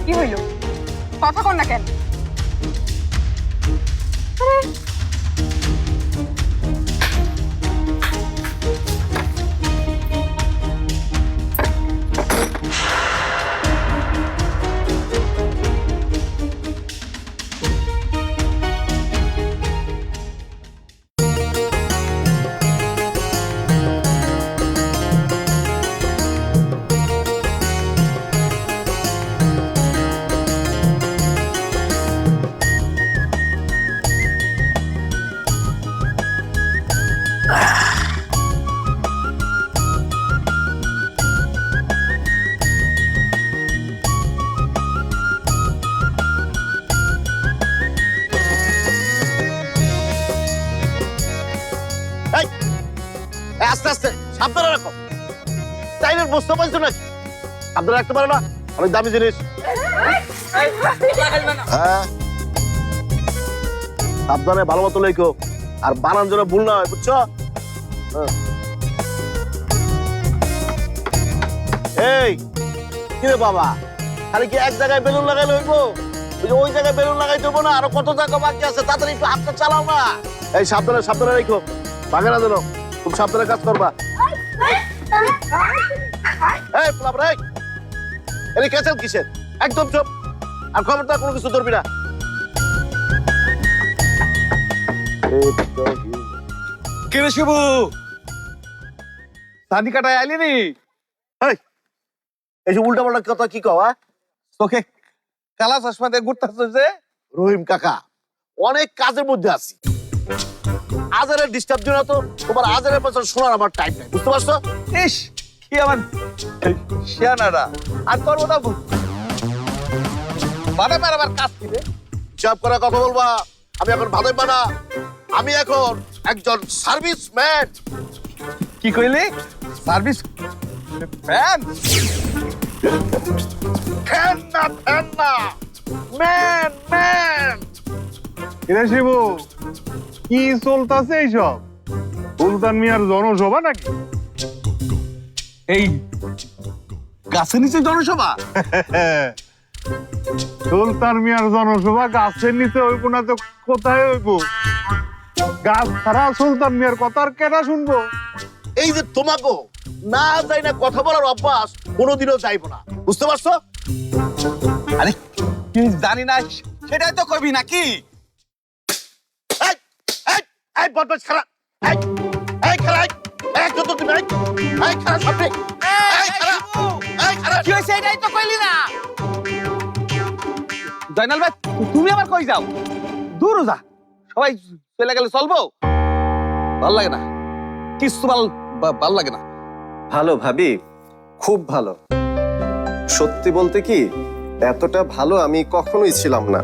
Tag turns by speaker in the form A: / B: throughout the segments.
A: কি হইল? কথা কর না কেন?
B: আস্তে আস্তে সাবধানে রাখো। টাইমের বুঝতে পারছো নাকি? সাবধানে রাখতে পারো না? অনেক দামি জিনিস। হ্যাঁ, সাবধানে ভালো মতো লেখো, আর বানান যেন ভুল না হয়, বুঝছো? এই কি রে বাবা, খালি কি এক জায়গায় বেলুন লাগাইলে হইবো? ওই জায়গায় বেলুন লাগাইতে হবো না, আরো কত জায়গা বাকি আছে, তাড়াতাড়ি একটু হাতটা চালাও না। এই সাবধানে সাবধানে রেখো, ভাগে না যেন, খুব সাবধানে কাজ করবা। এই পোলাপ রে, এই ক্যাচেল কিসের? একদম চুপ, আর খবরদার কোনো কিছু ধরবি না।
C: কে রে শিবু, সানি কাটায় আইলি নি?
B: এই যে উল্টা পাল্টা কথা কি কও?
C: তোকে কালা চশমা দিয়ে ঘুরতেছিস যে?
B: রহিম কাকা, অনেক কাজের মধ্যে আছি, আজারের ডিস্টার্ব দিও না তো। তোমার আজারের পেছনে শোনার আমার টাইম নাই, বুঝতে পারছো?
C: ইস, কি আমার শিয়ানারা, আর তোর মতো বাড়া আমার কাজ কি রে?
B: হিসাব করে কথা বলবা। আমি এখন ভালোই বানা, আমি এখন একজন সার্ভিস ম্যান।
C: কি কইলি? Service man?
B: ফ্যান না, ম্যান ম্যান।
D: কিরে শিবু, কি চলতেছে এইসব? সুলতান মিয়ার জনসভা নাকি?
C: এই গাছের নিচে জনসভা?
D: সুলতান মিয়ার জনসভা গাছের নিচে হইব না তো কোথায় হইব? গাছ ছাড়া সুলতান মিয়ার কথা আর কেনা শুনবো?
B: এই যে তোমাকে না যাই না কথা বলার অভ্যাস কোনোদিনও যাইবো না, বুঝতে পারছো?
C: আরে কি জানি না সেটাই তো কবি নাকি?
B: এই এই এই বদমাশ খারাপ, এই এই খারাপ, এই কত তুমি, এই খারাপ সামনে, এই খারাপ, এই খারাপ।
C: কি হইছে এটাই তো কইলি না? জয়নাল ভাই, তুমি আবার কই যাও? দূর যা, সবাই চলে গেলে চলবো? ভাল লাগে না, কিছু ভাল লাগে না।
E: ভালো ভাবি, খুব ভালো। সত্যি বলতে কি, এতটা ভালো আমি কখনোই ছিলাম না।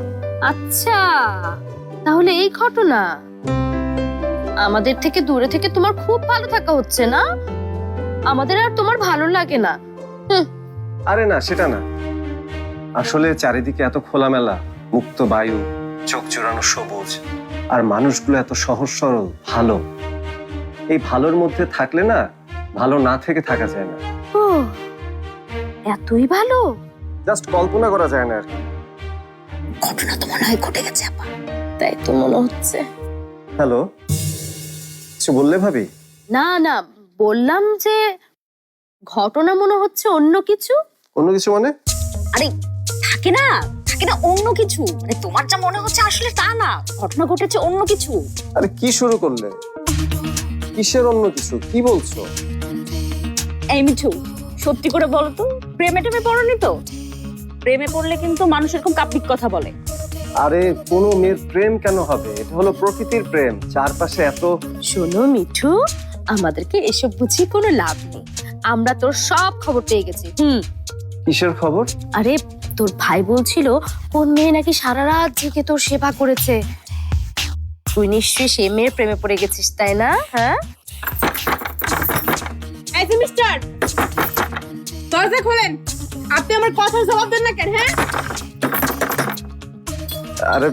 F: আচ্ছা, তাহলে এই ঘটনা। আমাদের থেকে দূরে থেকে তোমার খুব ভালো থাকা হচ্ছে না? আমাদের আর তোমার ভালো লাগে না।
E: আরে না, সেটা না। আসলে চারিদিকে এত খোলামেলা, মুক্ত বায়ু, চোখ জোড়ানো সবুজ, আর মানুষগুলো এত সহজ সরল, ভালো। এই ভালোর মধ্যে থাকলে না, ভালো না থেকে থাকা যায় না।
F: ও, এতই ভালো?
E: জাস্ট কল্পনা করা যায় না আর কি।
F: ঘটনা তো মনে হয় ঘটে গেছে আপা, তাই তো মনে হচ্ছে।
E: হ্যালো, কিছু বললে ভাবি?
F: না না, বললাম যে ঘটনা মনে হচ্ছে অন্য কিছু।
E: অন্য কিছু মানে?
G: আরে থাকে না অন্য কিছু, মানে তোমার যা মনে হচ্ছে আসলে তা না, ঘটনা ঘটেছে অন্য কিছু।
E: আরে কি শুরু করলে? কিসের অন্য কিছু? কি বলছো?
G: এই মিঠু, সত্যি করে বলো তো, প্রেমে টেমে পড়নি তো? প্রেমে পড়লে কিন্তু মানুষ এরকম কাব্যিক কথা বলে।
E: আরে কোনো মেয়ের প্রেম কেন হবে? এটা হলো প্রকৃতির প্রেম, চারপাশে এত।
F: শোনো মিঠু, আমাদেরকে এসব বুঝিয়ে কোনো লাভ নেই। আমরা তোর সব খবর পেয়ে গেছি।
E: কিসের খবর?
F: আরে তোর ভাই বলছিল কোন মেয়ে নাকি সারা রাত জেগে তোর সেবা করেছে। তুই নিশ্চয়ই সে মেয়ের প্রেমে পড়ে গেছিস, তাই না? হ্যাঁ,
A: এই যে মিস্টার, দরজা খোলেন। আপনি আমার কথার জবাব দেন না কেন? হ্যাঁ,
E: আরে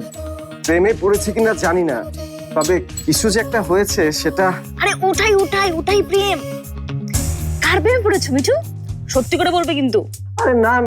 E: প্রেমে পড়েছে কিনা জানি না, তবে কিছু যে একটা হয়েছে সেটা।
G: আরে ওটাই প্রেম। কার প্রেমে পড়েছো মিঠু? সত্যি করে বলবে কিন্তু।
E: আরে না,